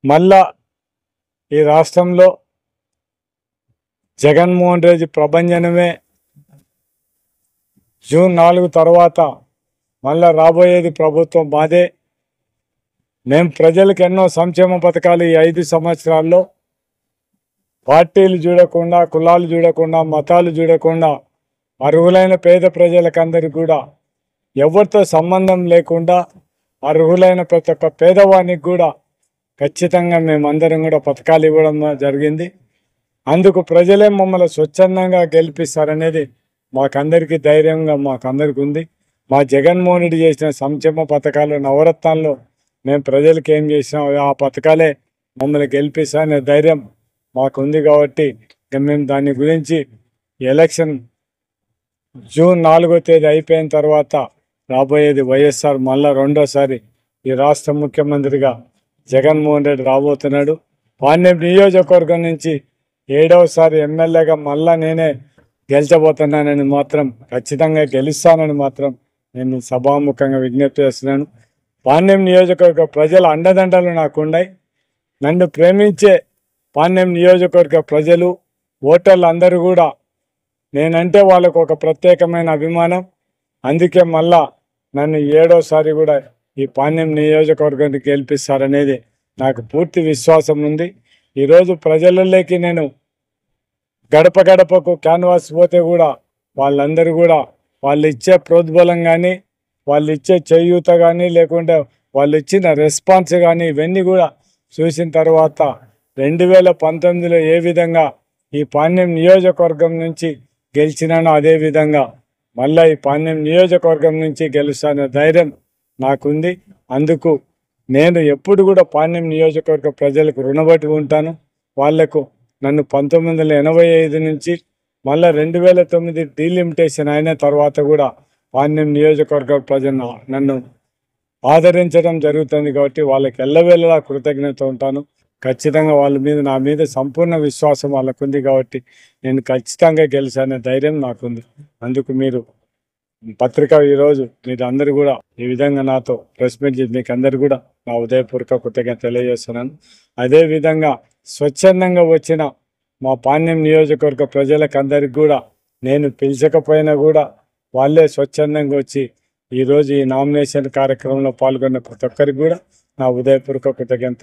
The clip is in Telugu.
మళ్ళా ఈ రాష్ట్రంలో జగన్మోహన్ రెడ్డి ప్రభంజనమే జూన్ 4 తర్వాత మళ్ళా రాబోయేది ప్రభుత్వం మాదే. మేము ప్రజలకు ఎన్నో సంక్షేమ పథకాలు ఈ 5 సంవత్సరాల్లో పార్టీలు చూడకుండా, కులాలు చూడకుండా, మతాలు చూడకుండా అర్హులైన పేద ప్రజలకందరికీ కూడా ఎవరితో సంబంధం లేకుండా అర్హులైన ప్రతి ఒక్క పేదవానికి కూడా ఖచ్చితంగా మేమందరం కూడా పథకాలు ఇవ్వడం జరిగింది. అందుకు ప్రజలే మమ్మల్ని స్వచ్ఛందంగా గెలిపిస్తారనేది మాకందరికీ ధైర్యంగా మాకందరికీ ఉంది. మా జగన్మోహన్ రెడ్డి చేసిన సంక్షేమ పథకాలు నవరత్నాల్లో మేము ప్రజలకు ఏం చేసినాం ఆ పథకాలే మమ్మల్ని గెలిపిస్తారనే ధైర్యం మాకుంది. కాబట్టి మేము దాని గురించి ఎలక్షన్ జూన్ 4వ తేదీ అయిపోయిన తర్వాత రాబోయేది వైఎస్ఆర్ మళ్ళా రెండోసారి ఈ రాష్ట్ర ముఖ్యమంత్రిగా జగన్మోహన్ రెడ్డి రాబోతున్నాడు. పాణ్యం నియోజకవర్గం నుంచి 7వసారి ఎమ్మెల్యేగా మళ్ళా నేనే గెలిచబోతున్నానని మాత్రం, ఖచ్చితంగా గెలుస్తానని మాత్రం నేను సభాముఖంగా విజ్ఞప్తి చేస్తున్నాను. పాణ్యం నియోజకవర్గ ప్రజల అండదండలు నాకున్నాయి. నన్ను ప్రేమించే పాణ్యం నియోజకవర్గ ప్రజలు, ఓటర్లు అందరూ కూడా నేనంటే వాళ్ళకు ఒక ప్రత్యేకమైన అభిమానం. అందుకే మళ్ళా నన్ను 7వసారి కూడా ఈ పాణ్యం నియోజకవర్గాన్ని గెలిపిస్తారనేది నాకు పూర్తి విశ్వాసం ఉంది. ఈరోజు ప్రజలలోకి నేను గడప గడపకు క్యాన్వాస్ పోతే కూడా వాళ్ళందరూ కూడా వాళ్ళు ఇచ్చే ప్రోద్బలం కానీ, వాళ్ళు ఇచ్చే చేయూత కానీ, లేకుంటే వాళ్ళు ఇచ్చిన రెస్పాన్స్ కానీ ఇవన్నీ కూడా చూసిన తర్వాత 2019లో ఏ విధంగా ఈ పాణ్యం నియోజకవర్గం నుంచి గెలిచినానో అదేవిధంగా మళ్ళీ ఈ పాణ్యం నియోజకవర్గం నుంచి గెలుస్తానే ధైర్యం నాకుంది. అందుకు నేను ఎప్పుడు కూడా పాణ్యం నియోజకవర్గ ప్రజలకు రుణపడి ఉంటాను. వాళ్లకు నన్ను 1985 నుంచి మళ్ళీ 2009 డీలిమిటేషన్ అయిన తర్వాత కూడా పాణ్యం నియోజకవర్గ ప్రజలను నన్ను ఆదరించడం జరుగుతుంది. కాబట్టి వాళ్ళకి ఎల్లవేళలా కృతజ్ఞత ఉంటాను. ఖచ్చితంగా వాళ్ళ మీద, నా మీద సంపూర్ణ విశ్వాసం వాళ్ళకు ఉంది. కాబట్టి నేను ఖచ్చితంగా గెలిచానే ధైర్యం నాకుంది. అందుకు మీరు పత్రిక ఈరోజు మీరు అందరూ కూడా ఈ విధంగా నాతో ప్రెస్ మీట్ చేసి మీకు అందరు కూడా నా ఉదయపూర్వక కృతజ్ఞత తెలియజేస్తున్నాను. అదేవిధంగా స్వచ్ఛందంగా వచ్చిన మా పాణ్యం నియోజకవర్గ ప్రజలకు అందరికి కూడా నేను పిలిచకపోయినా కూడా వాళ్ళే స్వచ్ఛందంగా వచ్చి ఈరోజు ఈ నామినేషన్ కార్యక్రమంలో పాల్గొన్న ప్రతి ఒక్కరికి కూడా నా ఉదయపూర్వక కృతజ్ఞత.